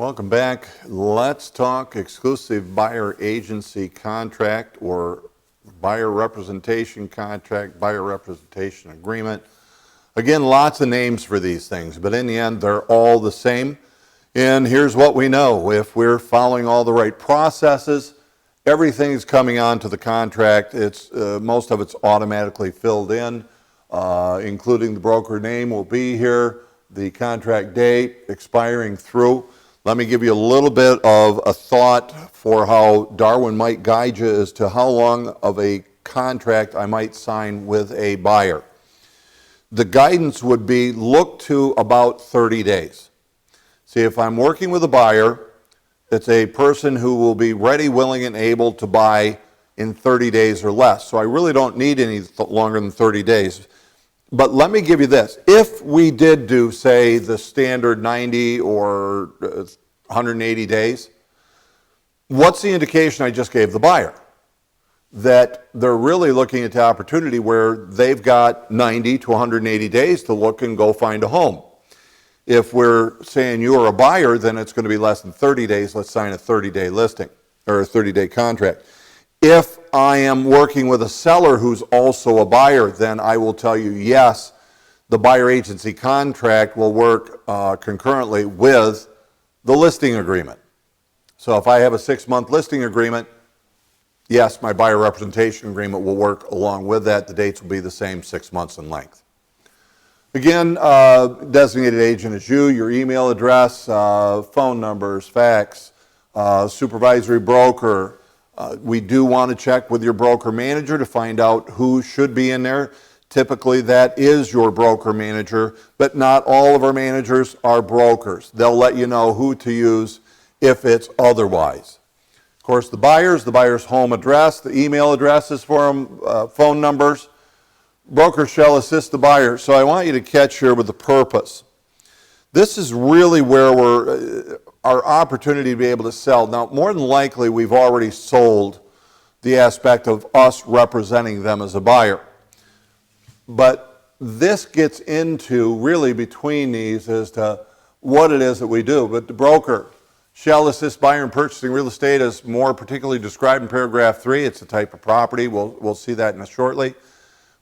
Welcome back. Let's talk exclusive buyer agency contract or buyer representation contract, buyer representation agreement. Again, lots of names for these things, but in the end, they're all the same. And here's what we know. If we're following all the right processes, everything's coming onto the contract. Most of it's automatically filled in, including the broker name will be here, the contract date, expiring through. Let me give you a little bit of a thought for how Darwin might guide you as to how long of a contract I might sign with a buyer. The guidance would be look to about 30 days. See, if I'm working with a buyer, it's a person who will be ready, willing, and able to buy in 30 days or less. So I really don't need any longer than 30 days. But let me give you this. If we did do, say, the standard 90 or 180 days, what's the indication I just gave the buyer? That they're really looking at the opportunity where they've got 90 to 180 days to look and go find a home. If we're saying you're a buyer, then it's going to be less than 30 days. Let's sign a 30-day listing or a 30-day contract. If I am working with a seller who's also a buyer, then I will tell you, yes, the buyer agency contract will work concurrently with the listing agreement. So if I have a 6-month listing agreement, yes, my buyer representation agreement will work along with that. The dates will be the same, 6 months in length. Again, designated agent is you, your email address, phone numbers, fax, supervisory broker. We do want to check with your broker manager to find out who should be in there. Typically, that is your broker manager, but not all of our managers are brokers. They'll let you know who to use if it's otherwise. Of course, the buyer's home address, the email addresses for them, phone numbers. Broker shall assist the buyer. So I want you to catch here with the purpose. This is really where our opportunity to be able to sell. Now, more than likely, we've already sold the aspect of us representing them as a buyer. But this gets into really between these as to what it is that we do. But the broker shall assist buyer in purchasing real estate as more particularly described in paragraph 3. It's a type of property. We'll see that in a shortly.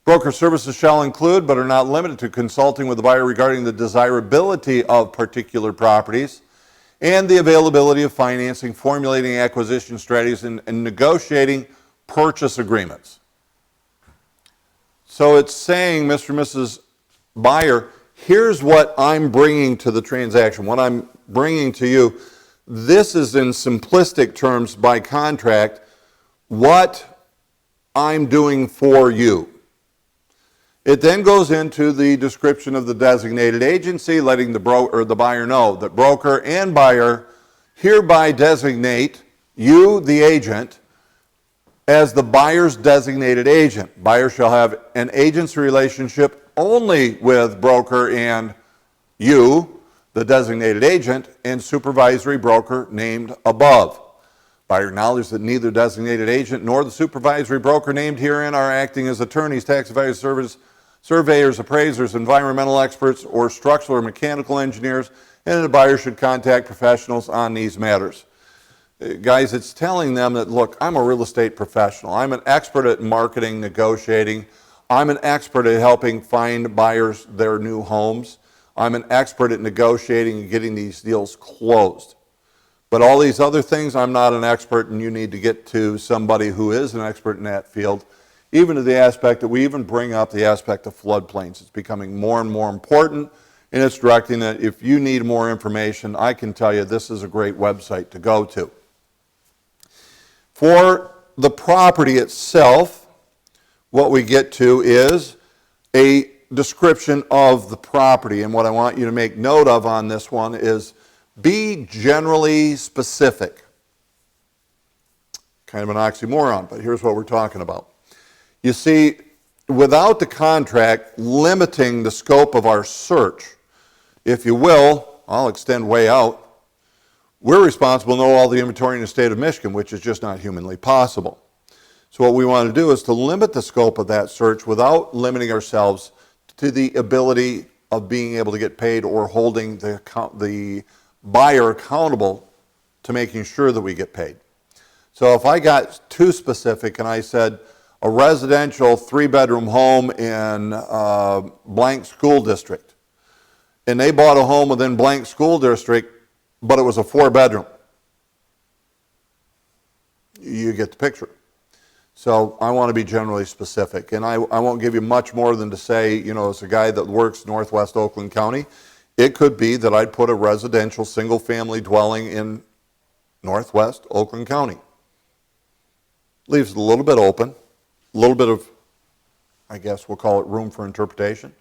Broker services shall include, but are not limited to, consulting with the buyer regarding the desirability of particular properties and the availability of financing, formulating acquisition strategies, and negotiating purchase agreements. So it's saying, Mr. and Mrs. Buyer, here's what I'm bringing to the transaction, what I'm bringing to you. This is in simplistic terms by contract, what I'm doing for you. It then goes into the description of the designated agency, letting the buyer know that broker and buyer hereby designate you, the agent, as the buyer's designated agent. Buyer shall have an agency relationship only with broker and you, the designated agent, and supervisory broker named above. Buyer acknowledges that neither designated agent nor the supervisory broker named herein are acting as attorneys, tax advisors, surveyors, appraisers, environmental experts, or structural or mechanical engineers, and the buyer should contact professionals on these matters. Guys, it's telling them that, look, I'm a real estate professional. I'm an expert at marketing, negotiating. I'm an expert at helping find buyers their new homes. I'm an expert at negotiating and getting these deals closed. But all these other things, I'm not an expert, and you need to get to somebody who is an expert in that field. Even to the aspect that we even bring up the aspect of floodplains. It's becoming more and more important, and it's directing that if you need more information, I can tell you this is a great website to go to. For the property itself, what we get to is a description of the property, and what I want you to make note of on this one is be generally specific. Kind of an oxymoron, but here's what we're talking about. You see, without the contract limiting the scope of our search, if you will, I'll extend way out, we're responsible to know all the inventory in the state of Michigan, which is just not humanly possible. So what we want to do is to limit the scope of that search without limiting ourselves to the ability of being able to get paid or holding the buyer accountable to making sure that we get paid. So if I got too specific and I said a residential 3-bedroom home in blank school district, and they bought a home within blank school district, but it was a 4-bedroom, you get the picture. So I want to be generally specific, and I won't give you much more than to say, you know, it's a guy that works Northwest Oakland County. It could be that I'd put a residential single-family dwelling in Northwest Oakland County. Leaves it a little bit open, a little bit of, I guess we'll call it room for interpretation,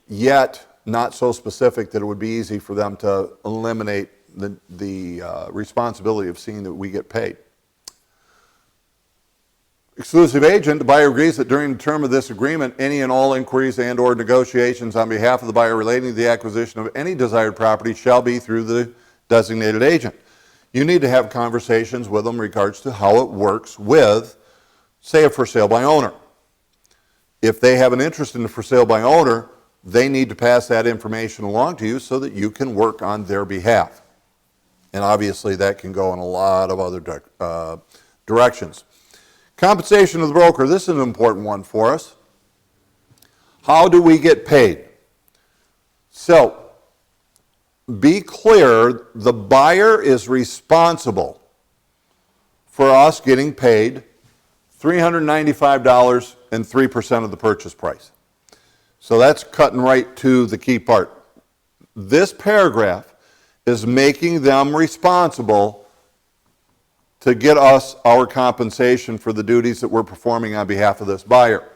yet not so specific that it would be easy for them to eliminate the responsibility of seeing that we get paid. Exclusive agent, the buyer agrees that during the term of this agreement, any and all inquiries and or negotiations on behalf of the buyer relating to the acquisition of any desired property shall be through the designated agent. You need to have conversations with them in regards to how it works with, say, a for sale by owner. If they have an interest in the for sale by owner, they need to pass that information along to you so that you can work on their behalf. And obviously that can go in a lot of other directions. Compensation of the broker, this is an important one for us. How do we get paid? So, be clear, the buyer is responsible for us getting paid $395 and 3% of the purchase price. So that's cutting right to the key part. This paragraph is making them responsible to get us our compensation for the duties that we're performing on behalf of this buyer.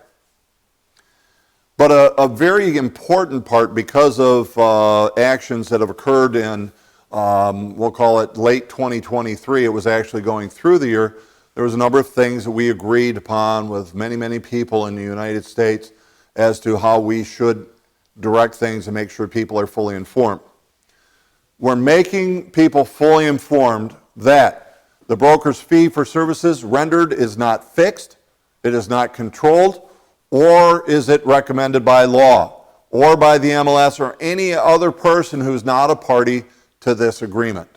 But a very important part, because of actions that have occurred in, we'll call it late 2023, it was actually going through the year, there was a number of things that we agreed upon with many, many people in the United States as to how we should direct things and make sure people are fully informed. We're making people fully informed that the broker's fee for services rendered is not fixed, it is not controlled, or is it recommended by law, or by the MLS, or any other person who's not a party to this agreement.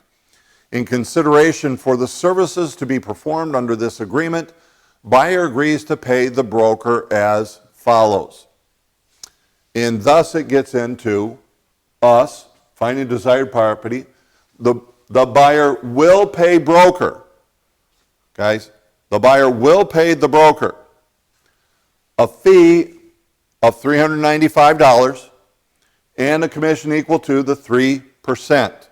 In consideration for the services to be performed under this agreement, buyer agrees to pay the broker as follows. And thus it gets into us finding desired property. The buyer will pay broker, guys, the buyer will pay the broker a fee of $395 and a commission equal to the 3%.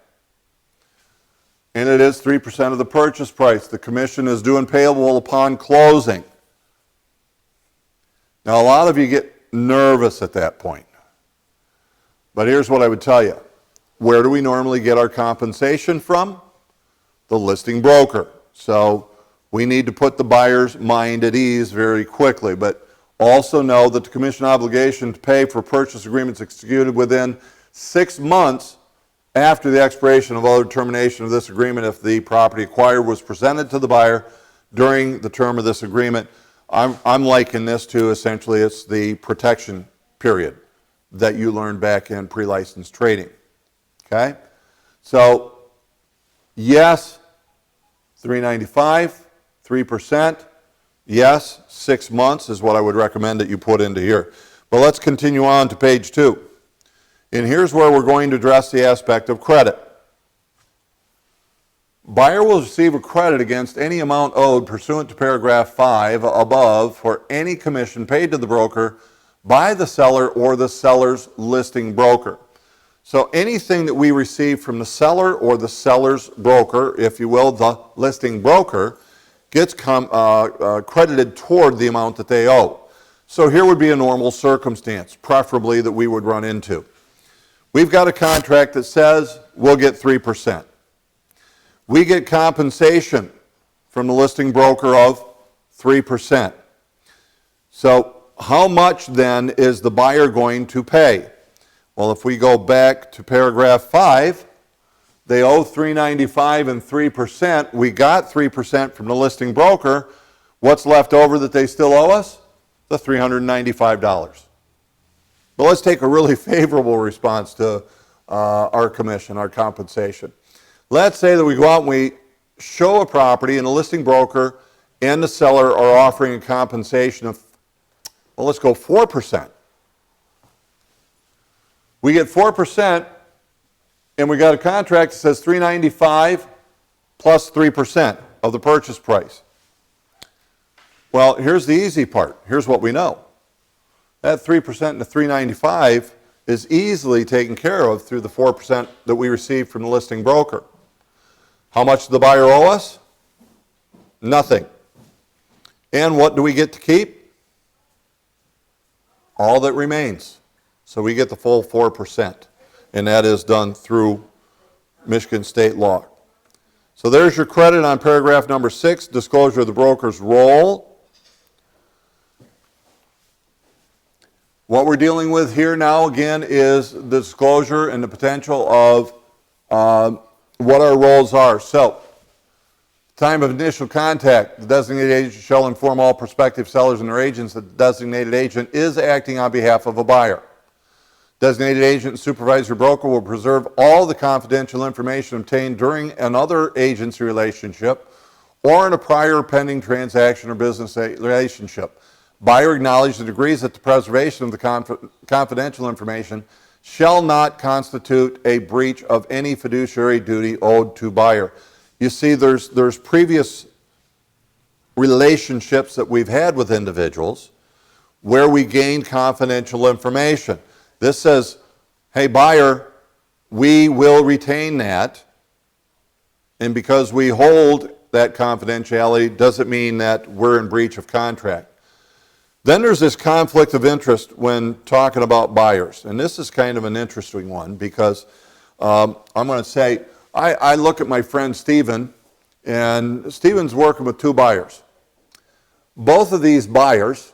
And it is 3% of the purchase price. The commission is due and payable upon closing. Now, a lot of you get nervous at that point. But here's what I would tell you. Where do we normally get our compensation from? The listing broker. So we need to put the buyer's mind at ease very quickly, but also know that the commission obligation to pay for purchase agreements executed within 6 months after the expiration of other termination of this agreement, if the property acquired was presented to the buyer during the term of this agreement. I'm likening this to essentially it's the protection period that you learned back in pre-licensed trading. Okay? So, yes, $395, 3%. Yes, 6 months is what I would recommend that you put into here. But let's continue on to page 2. And here's where we're going to address the aspect of credit. Buyer will receive a credit against any amount owed pursuant to paragraph 5 above for any commission paid to the broker by the seller or the seller's listing broker. So anything that we receive from the seller or the seller's broker, if you will, the listing broker, gets credited toward the amount that they owe. So here would be a normal circumstance, preferably that we would run into. We've got a contract that says we'll get 3%. We get compensation from the listing broker of 3%. So how much then is the buyer going to pay? Well, if we go back to paragraph 5, they owe $395 and 3%. We got 3% from the listing broker. What's left over that they still owe us? The $395. But let's take a really favorable response to our commission, our compensation. Let's say that we go out and we show a property and the listing broker and the seller are offering a compensation of, well, let's go 4%. We get 4% and we got a contract that says $395 plus 3% of the purchase price. Well, here's the easy part. Here's what we know. That 3% and the $395 is easily taken care of through the 4% that we received from the listing broker. How much does the buyer owe us? Nothing. And what do we get to keep? All that remains. So we get the full 4%. And that is done through Michigan state law. So there's your credit on paragraph number 6, disclosure of the broker's role. What we're dealing with here now, again, is the disclosure and the potential of what our roles are. So, time of initial contact, the designated agent shall inform all prospective sellers and their agents that the designated agent is acting on behalf of a buyer. Designated agent and supervisory broker will preserve all the confidential information obtained during another agency relationship or in a prior pending transaction or business relationship. Buyer acknowledges and agrees that the preservation of the confidential information shall not constitute a breach of any fiduciary duty owed to buyer. You see, there's previous relationships that we've had with individuals where we gained confidential information. This says, hey, buyer, we will retain that, and because we hold that confidentiality doesn't mean that we're in breach of contract. Then there's this conflict of interest when talking about buyers, and this is kind of an interesting one because I'm going to say, I look at my friend Stephen, and Stephen's working with 2 buyers. Both of these buyers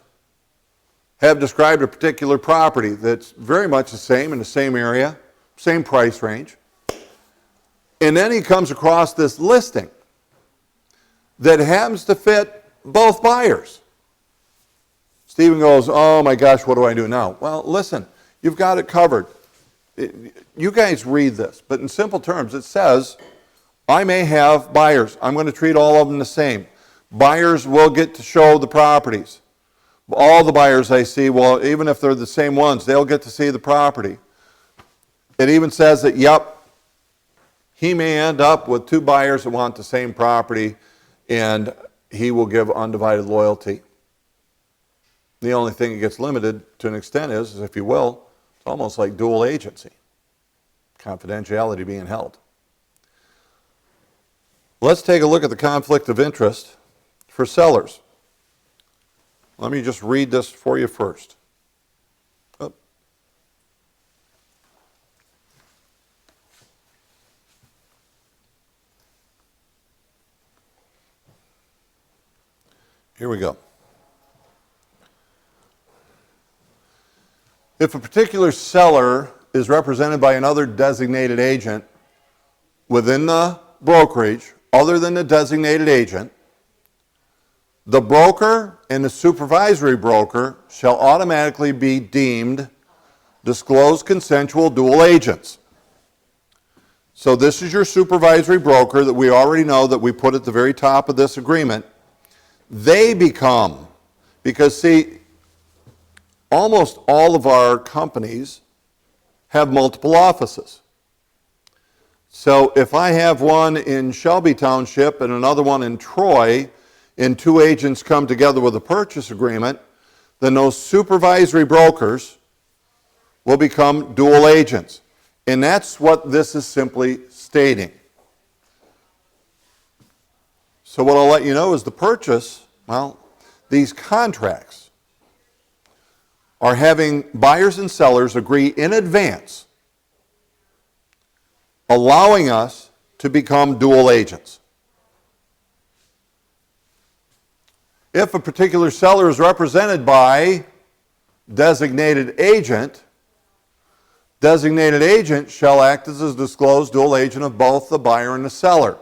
have described a particular property that's very much the same in the same area, same price range. And then he comes across this listing that happens to fit both buyers. Stephen goes, oh my gosh, what do I do now? Well, listen, you've got it covered. You guys read this, but in simple terms, it says, I may have buyers. I'm going to treat all of them the same. Buyers will get to show the properties. All the buyers I see, well, even if they're the same ones, they'll get to see the property. It even says that, yep, he may end up with 2 buyers that want the same property, and he will give undivided loyalty. The only thing that gets limited to an extent is, if you will, it's almost like dual agency, confidentiality being held. Let's take a look at the conflict of interest for sellers. Let me just read this for you first. Oh. Here we go. If a particular seller is represented by another designated agent within the brokerage other than the designated agent, the broker and the supervisory broker shall automatically be deemed disclosed consensual dual agents. So this is your supervisory broker that we already know that we put at the very top of this agreement. They become, because see, almost all of our companies have multiple offices. So if I have one in Shelby Township and another one in Troy, and 2 agents come together with a purchase agreement, then those supervisory brokers will become dual agents. And that's what this is simply stating. So what I'll let you know is the purchase, well, these contracts are having buyers and sellers agree in advance, allowing us to become dual agents. If a particular seller is represented by designated agent shall act as a disclosed dual agent of both the buyer and the seller.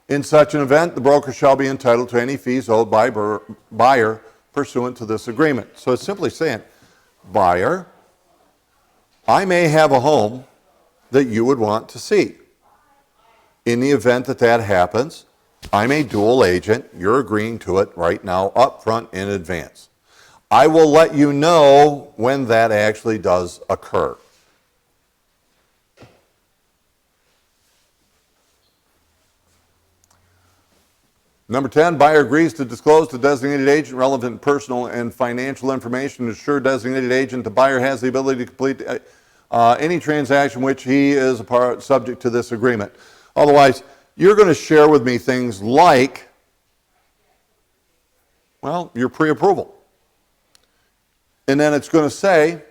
In such an event, the broker shall be entitled to any fees owed by buyer pursuant to this agreement. So it's simply saying, buyer, I may have a home that you would want to see. In the event that that happens, I'm a dual agent. You're agreeing to it right now, up front in advance. I will let you know when that actually does occur. Number 10, buyer agrees to disclose to designated agent relevant personal and financial information to assure designated agent the buyer has the ability to complete any transaction which he is a part subject to this agreement. Otherwise, you're going to share with me things like, well, your pre-approval. And then it's going to say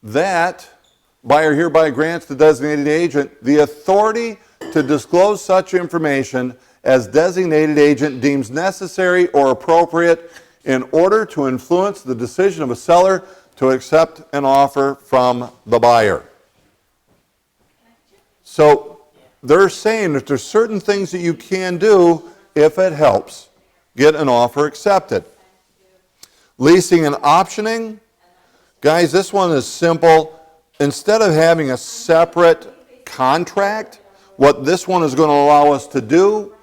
that buyer hereby grants the designated agent the authority to disclose such information as designated agent deems necessary or appropriate in order to influence the decision of a seller to accept an offer from the buyer. So they're saying that there's certain things that you can do if it helps get an offer accepted. Leasing and optioning, guys, this one is simple. Instead of having a separate contract, what this one is going to allow us to do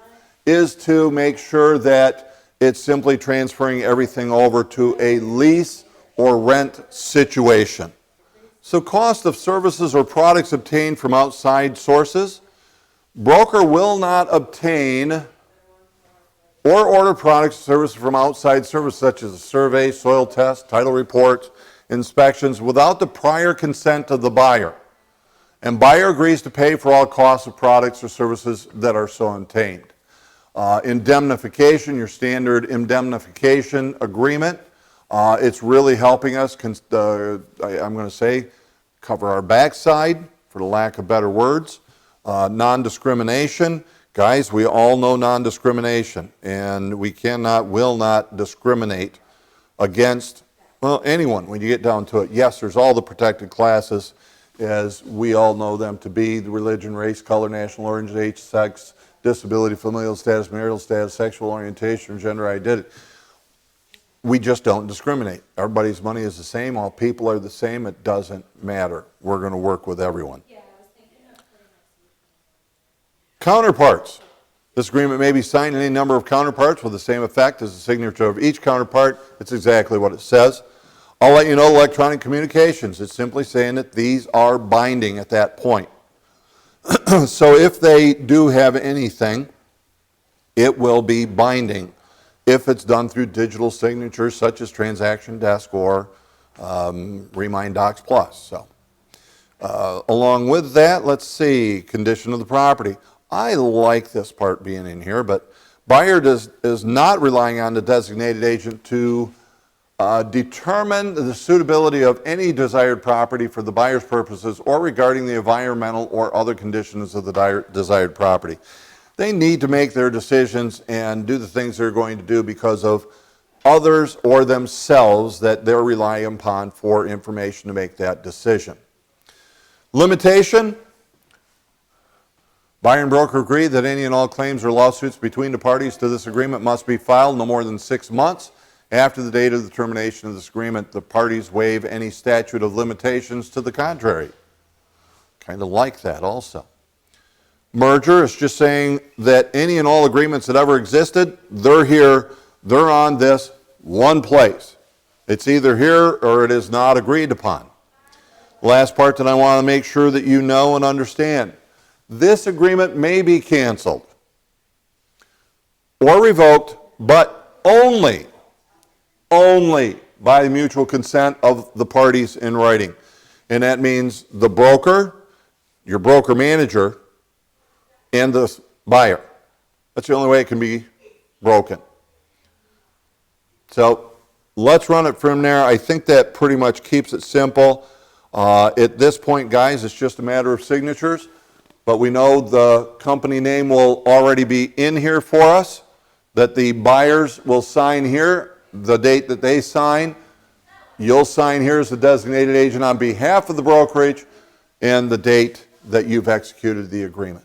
is to make sure that it's simply transferring everything over to a lease or rent situation. So cost of services or products obtained from outside sources. Broker will not obtain or order products or services from outside services such as a survey, soil test, title reports, inspections without the prior consent of the buyer. And buyer agrees to pay for all costs of products or services that are so obtained. Indemnification, your standard indemnification agreement. It's really helping us, I'm going to say, cover our backside, for the lack of better words. Non-discrimination. Guys, we all know non-discrimination, and we will not discriminate against, well, anyone when you get down to it. Yes, there's all the protected classes, as we all know them to be: the religion, race, color, national origin, age, sex, disability, familial status, marital status, sexual orientation, or gender identity. We just don't discriminate. Everybody's money is the same. All people are the same. It doesn't matter. We're going to work with everyone. Counterparts. This agreement may be signed in any number of counterparts with the same effect as the signature of each counterpart. It's exactly what it says. I'll let you know electronic communications. It's simply saying that these are binding at that point. So if they do have anything, it will be binding if it's done through digital signatures such as Transaction Desk or Remind Docs Plus. So, along with that, let's see, condition of the property. I like this part being in here, but buyer is not relying on the designated agent to determine the suitability of any desired property for the buyer's purposes or regarding the environmental or other conditions of the desired property. They need to make their decisions and do the things they're going to do because of others or themselves that they're relying upon for information to make that decision. Limitation. Buyer and broker agree that any and all claims or lawsuits between the parties to this agreement must be filed no more than 6 months after the date of the termination of this agreement. The parties waive any statute of limitations to the contrary. Kind of like that also. Merger is just saying that any and all agreements that ever existed, they're here, they're on this one place. It's either here or it is not agreed upon. Last part that I want to make sure that you know and understand. This agreement may be canceled or revoked, but only by the mutual consent of the parties in writing. And that means the broker, your broker manager, and the buyer. That's the only way it can be broken. So let's run it from there. I think that pretty much keeps it simple. At this point, guys, it's just a matter of signatures. But we know the company name will already be in here for us, that the buyers will sign here, the date that they sign. You'll sign here as the designated agent on behalf of the brokerage and the date that you've executed the agreement.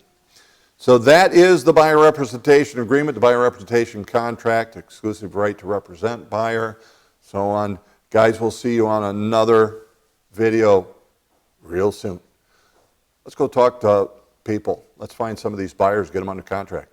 So that is the buyer representation agreement, the buyer representation contract, exclusive right to represent buyer, so on. Guys, we'll see you on another video real soon. Let's go talk to people. Let's find some of these buyers, get them under contract.